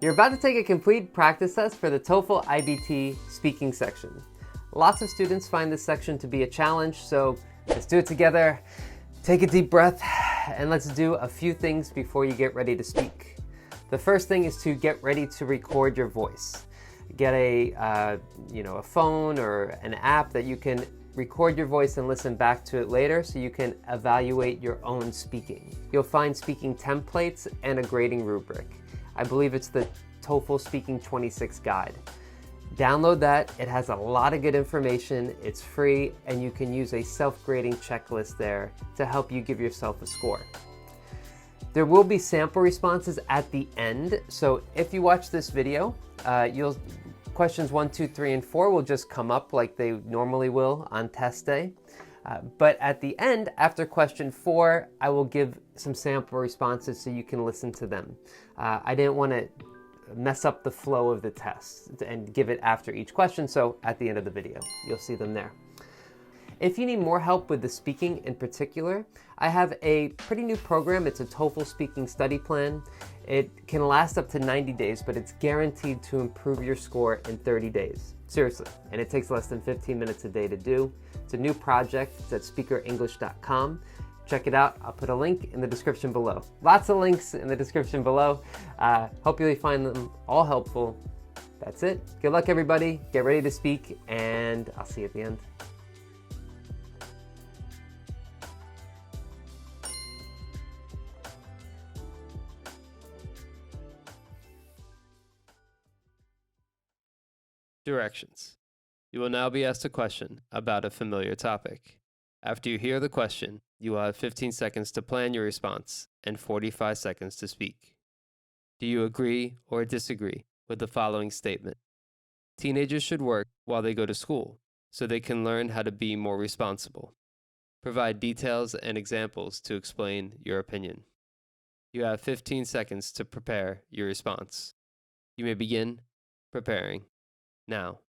You're about to take a complete practice test for the TOEFL iBT speaking section. Lots of students find this section to be a challenge, so let's do it together. Take a deep breath, and let's do a few things before you get ready to speak. The first thing is to get ready to record your voice. Get a phone or an app that you can record your voice and listen back to it later so you can evaluate your own speaking. You'll find speaking templates and a grading rubric. I believe it's the TOEFL Speaking 26 guide. Download that. It has a lot of good information. It's free, and you can use a self-grading checklist there to help you give yourself a score. There will be sample responses at the end. So if you watch this video, questions 1, 2, 3, and 4 will just come up like they normally will on test day. But at the end, after question 4, I will give some sample responses so you can listen to them. I didn't want to mess up the flow of the test and give it after each question, so at the end of the video, you'll see them there. If you need more help with the speaking in particular, I have a pretty new program. It's a TOEFL Speaking Study Plan. It can last up to 90 days, but it's guaranteed to improve your score in 30 days. Seriously, and it takes less than 15 minutes a day to do. It's a new project. It's at speakerenglish.com. Check it out. I'll put a link in the description below. Lots of links in the description below. Hope you find them all helpful. That's it. Good luck, everybody. Get ready to speak, and I'll see you at the end. Directions. You will now be asked a question about a familiar topic. After you hear the question, you will have 15 seconds to plan your response and 45 seconds to speak. Do you agree or disagree with the following statement? Teenagers should work while they go to school so they can learn how to be more responsible. Provide details and examples to explain your opinion. You have 15 seconds to prepare your response. You may begin preparing now.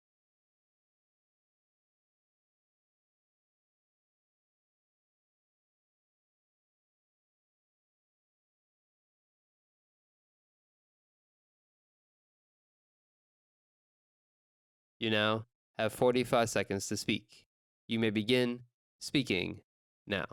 You now have 45 seconds to speak. You may begin speaking now.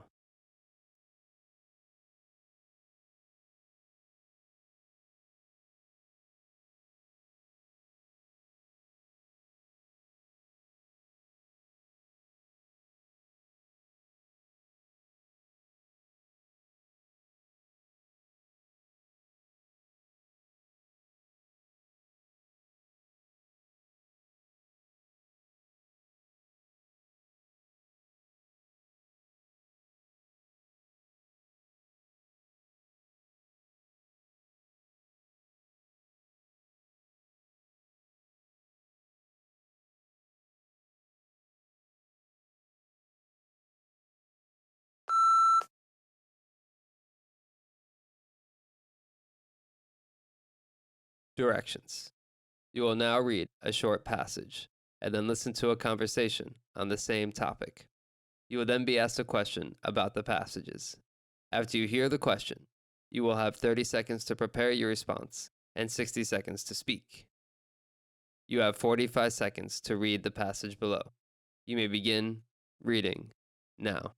Directions. You will now read a short passage and then listen to a conversation on the same topic. You will then be asked a question about the passages. After you hear the question, you will have 30 seconds to prepare your response and 60 seconds to speak. You have 45 seconds to read the passage below. You may begin reading now.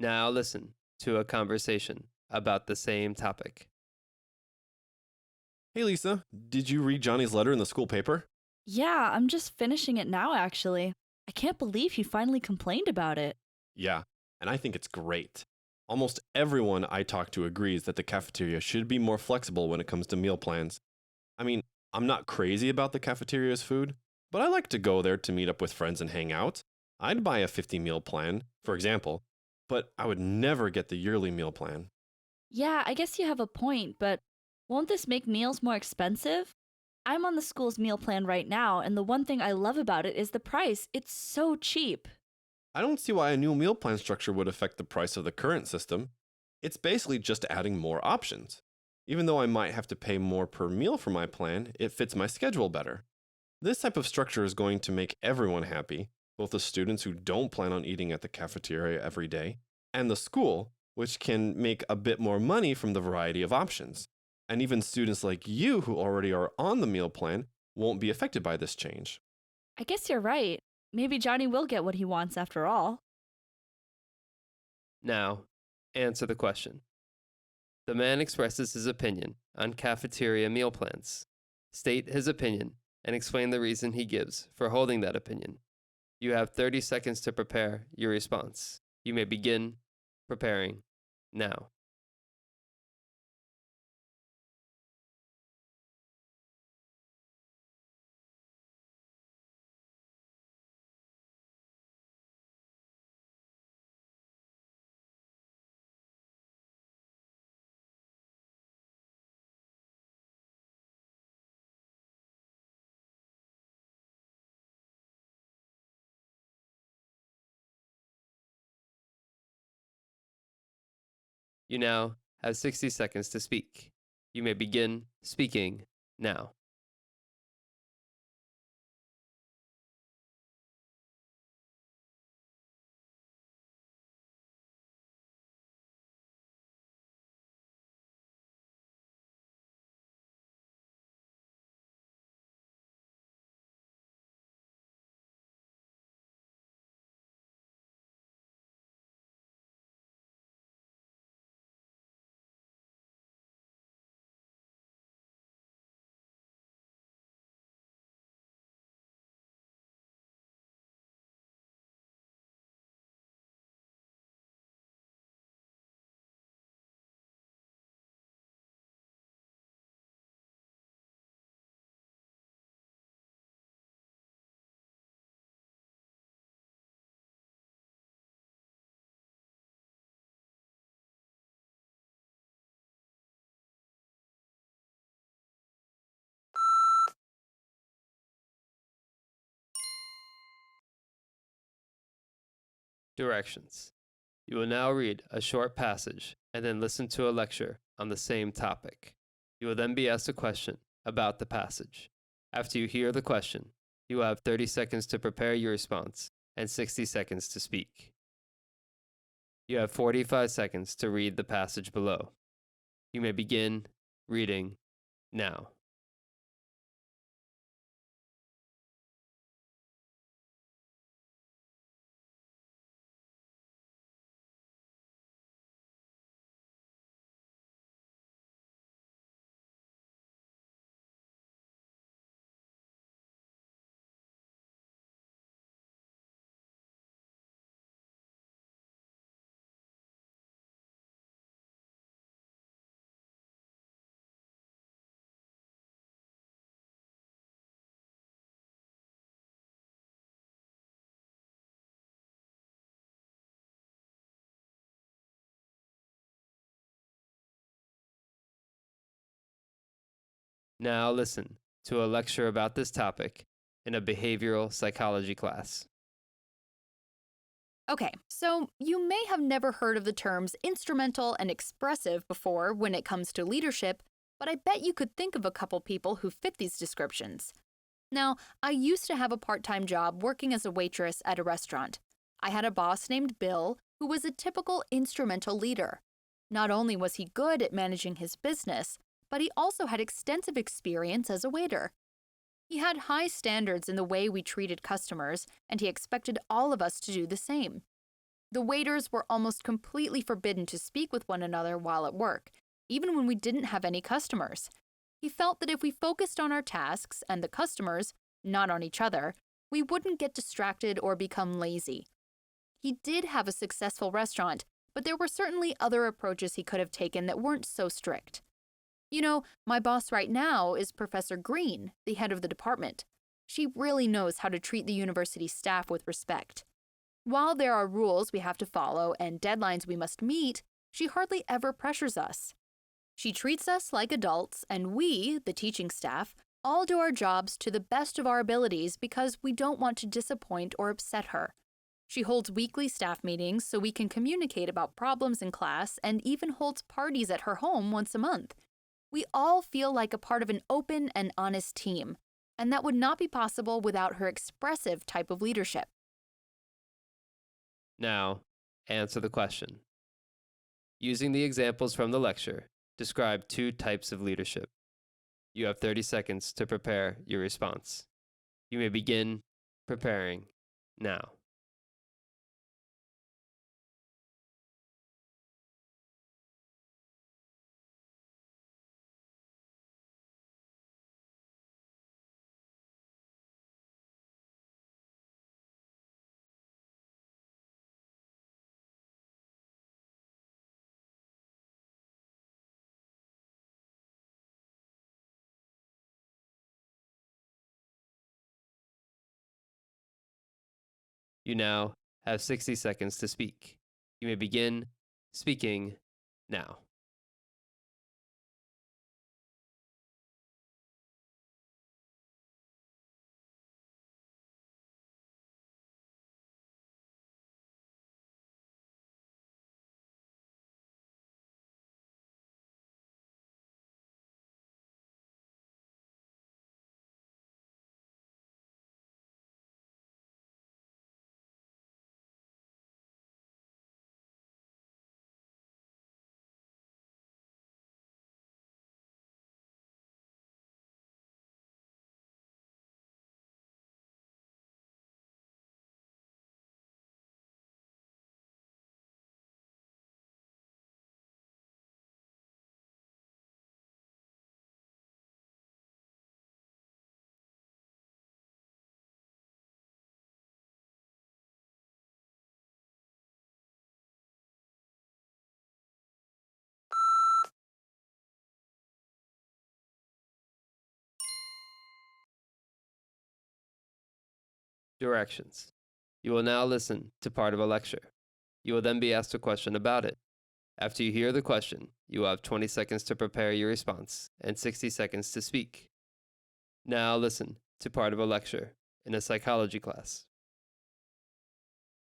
Now listen to a conversation about the same topic. Hey Lisa, did you read Johnny's letter in the school paper? Yeah, I'm just finishing it now, actually. I can't believe he finally complained about it. Yeah, and I think it's great. Almost everyone I talk to agrees that the cafeteria should be more flexible when it comes to meal plans. I mean, I'm not crazy about the cafeteria's food, but I like to go there to meet up with friends and hang out. I'd buy a 50-meal plan, for example, but I would never get the yearly meal plan. Yeah, I guess you have a point, but won't this make meals more expensive? I'm on the school's meal plan right now, and the one thing I love about it is the price. It's so cheap. I don't see why a new meal plan structure would affect the price of the current system. It's basically just adding more options. Even though I might have to pay more per meal for my plan, it fits my schedule better. This type of structure is going to make everyone happy, both the students who don't plan on eating at the cafeteria every day, and the school, which can make a bit more money from the variety of options. And even students like you who already are on the meal plan won't be affected by this change. I guess you're right. Maybe Johnny will get what he wants after all. Now, answer the question. The man expresses his opinion on cafeteria meal plans. State his opinion and explain the reason he gives for holding that opinion. You have 30 seconds to prepare your response. You may begin preparing now. You now have 60 seconds to speak. You may begin speaking now. Directions. You will now read a short passage and then listen to a lecture on the same topic. You will then be asked a question about the passage. After you hear the question, you will have 30 seconds to prepare your response and 60 seconds to speak. You have 45 seconds to read the passage below. You may begin reading now. Now listen to a lecture about this topic in a behavioral psychology class. Okay, so you may have never heard of the terms instrumental and expressive before when it comes to leadership, but I bet you could think of a couple people who fit these descriptions. Now, I used to have a part-time job working as a waitress at a restaurant. I had a boss named Bill who was a typical instrumental leader. Not only was he good at managing his business, but he also had extensive experience as a waiter. He had high standards in the way we treated customers, and he expected all of us to do the same. The waiters were almost completely forbidden to speak with one another while at work, even when we didn't have any customers. He felt that if we focused on our tasks and the customers, not on each other, we wouldn't get distracted or become lazy. He did have a successful restaurant, but there were certainly other approaches he could have taken that weren't so strict. You know, my boss right now is Professor Green, the head of the department. She really knows how to treat the university staff with respect. While there are rules we have to follow and deadlines we must meet, she hardly ever pressures us. She treats us like adults, and we, the teaching staff, all do our jobs to the best of our abilities because we don't want to disappoint or upset her. She holds weekly staff meetings so we can communicate about problems in class and even holds parties at her home once a month. We all feel like a part of an open and honest team, and that would not be possible without her expressive type of leadership. Now, answer the question. Using the examples from the lecture, describe 2 types of leadership. You have 30 seconds to prepare your response. You may begin preparing now. You now have 60 seconds to speak. You may begin speaking now. Directions. You will now listen to part of a lecture. You will then be asked a question about it. After you hear the question, you will have 20 seconds to prepare your response and 60 seconds to speak. Now listen to part of a lecture in a psychology class.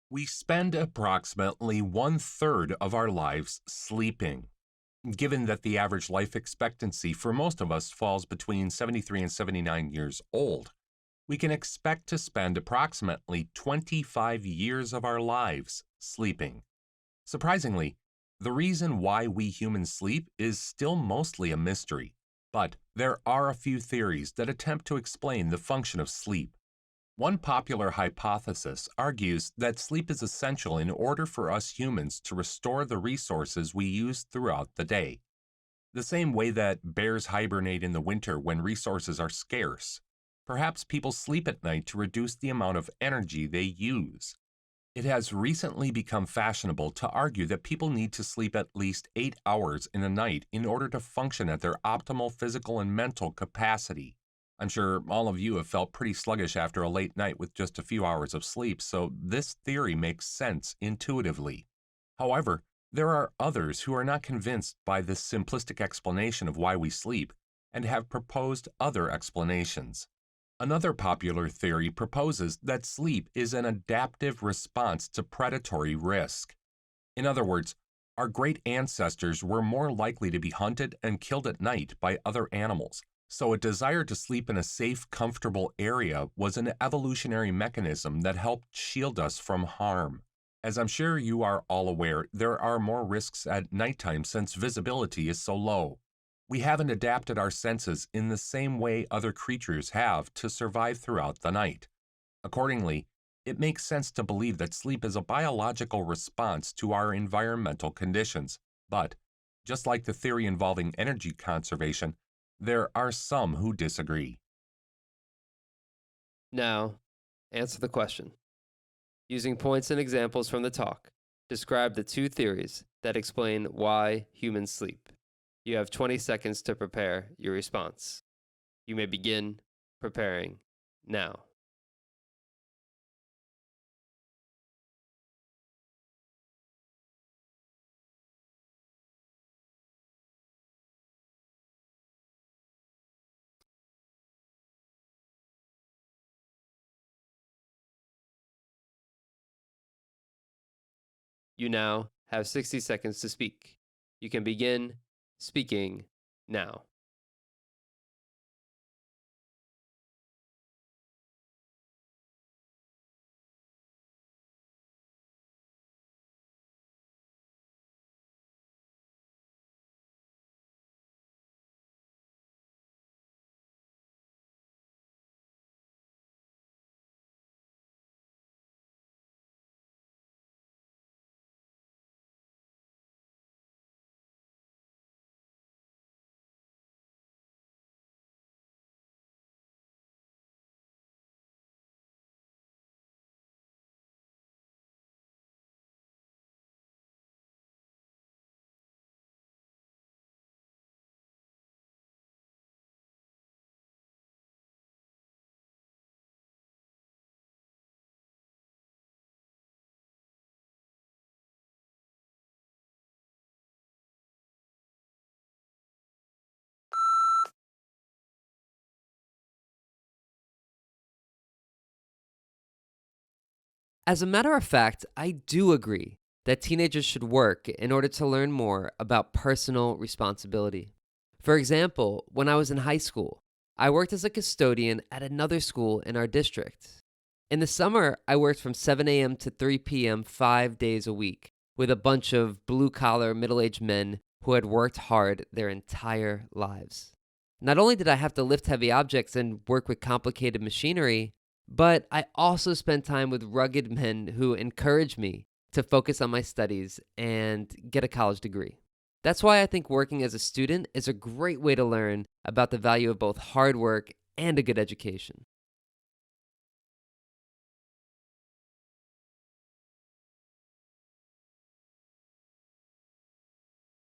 We spend approximately 1/3 of our lives sleeping. Given that the average life expectancy for most of us falls between 73 and 79 years old, we can expect to spend approximately 25 years of our lives sleeping. Surprisingly, the reason why we humans sleep is still mostly a mystery, but there are a few theories that attempt to explain the function of sleep. One popular hypothesis argues that sleep is essential in order for us humans to restore the resources we use throughout the day. The same way that bears hibernate in the winter when resources are scarce, perhaps people sleep at night to reduce the amount of energy they use. It has recently become fashionable to argue that people need to sleep at least 8 hours in a night in order to function at their optimal physical and mental capacity. I'm sure all of you have felt pretty sluggish after a late night with just a few hours of sleep, so this theory makes sense intuitively. However, there are others who are not convinced by this simplistic explanation of why we sleep and have proposed other explanations. Another popular theory proposes that sleep is an adaptive response to predatory risk. In other words, our great ancestors were more likely to be hunted and killed at night by other animals, so a desire to sleep in a safe, comfortable area was an evolutionary mechanism that helped shield us from harm. As I'm sure you are all aware, there are more risks at nighttime since visibility is so low. We haven't adapted our senses in the same way other creatures have to survive throughout the night. Accordingly, it makes sense to believe that sleep is a biological response to our environmental conditions. But, just like the theory involving energy conservation, there are some who disagree. Now, answer the question. Using points and examples from the talk, describe the 2 theories that explain why humans sleep. You have 20 seconds to prepare your response. You may begin preparing now. You now have 60 seconds to speak. You can begin speaking now. As a matter of fact, I do agree that teenagers should work in order to learn more about personal responsibility. For example, when I was in high school, I worked as a custodian at another school in our district. In the summer, I worked from 7 a.m. to 3 p.m. 5 days a week with a bunch of blue-collar, middle-aged men who had worked hard their entire lives. Not only did I have to lift heavy objects and work with complicated machinery, but I also spent time with rugged men who encouraged me to focus on my studies and get a college degree. That's why I think working as a student is a great way to learn about the value of both hard work and a good education.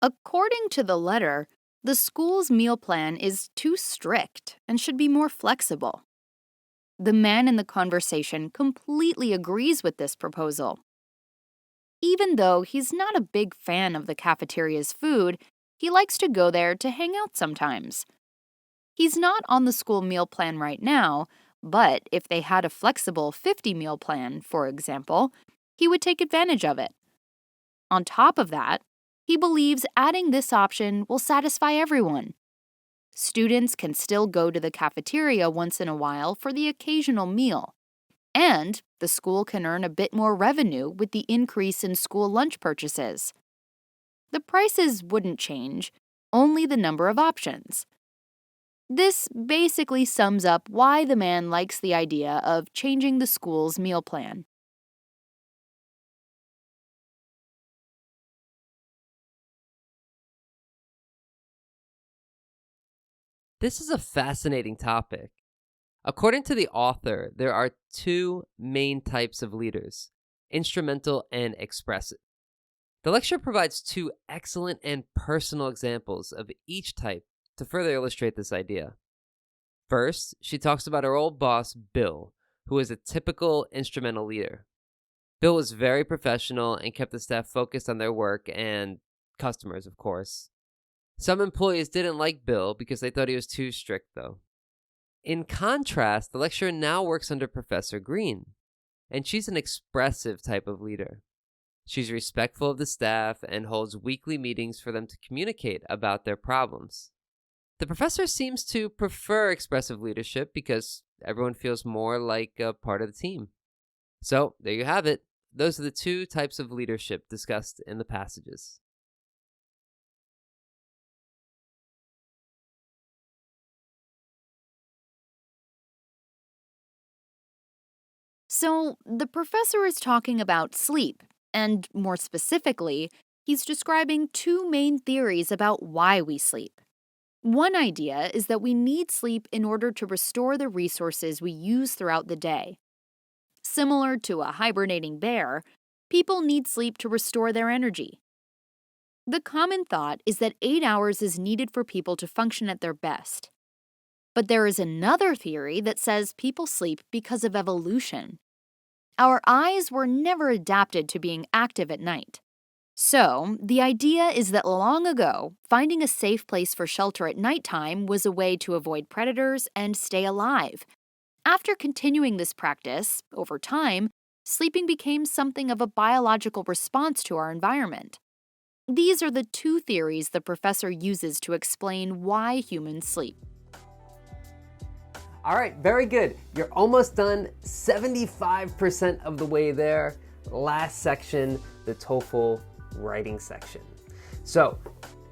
According to the letter, the school's meal plan is too strict and should be more flexible. The man in the conversation completely agrees with this proposal. Even though he's not a big fan of the cafeteria's food, he likes to go there to hang out sometimes. He's not on the school meal plan right now, but if they had a flexible 50 meal plan, for example, he would take advantage of it. On top of that, he believes adding this option will satisfy everyone. Students can still go to the cafeteria once in a while for the occasional meal, and the school can earn a bit more revenue with the increase in school lunch purchases. The prices wouldn't change, only the number of options. This basically sums up why the man likes the idea of changing the school's meal plan. This is a fascinating topic. According to the author, there are two main types of leaders: instrumental and expressive. The lecture provides two excellent and personal examples of each type to further illustrate this idea. First, she talks about her old boss, Bill, who is a typical instrumental leader. Bill was very professional and kept the staff focused on their work and customers, of course. Some employees didn't like Bill because they thought he was too strict, though. In contrast, the lecturer now works under Professor Green, and she's an expressive type of leader. She's respectful of the staff and holds weekly meetings for them to communicate about their problems. The professor seems to prefer expressive leadership because everyone feels more like a part of the team. So, there you have it. Those are the two types of leadership discussed in the passages. So, the professor is talking about sleep, and more specifically, he's describing two main theories about why we sleep. One idea is that we need sleep in order to restore the resources we use throughout the day. Similar to a hibernating bear, people need sleep to restore their energy. The common thought is that 8 hours is needed for people to function at their best. But there is another theory that says people sleep because of evolution. Our eyes were never adapted to being active at night. So, the idea is that long ago, finding a safe place for shelter at nighttime was a way to avoid predators and stay alive. After continuing this practice, over time, sleeping became something of a biological response to our environment. These are the two theories the professor uses to explain why humans sleep. All right, very good. You're almost done, 75% of the way there. Last section, the TOEFL writing section. So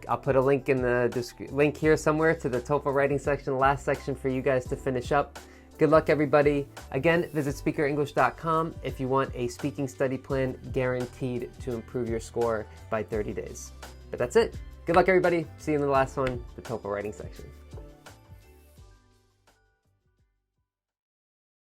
I'll put a link in the link here somewhere to the TOEFL writing section, last section for you guys to finish up. Good luck, everybody. Again, visit speakerenglish.com if you want a speaking study plan guaranteed to improve your score by 30 days. But that's it. Good luck, everybody. See you in the last one, the TOEFL writing section.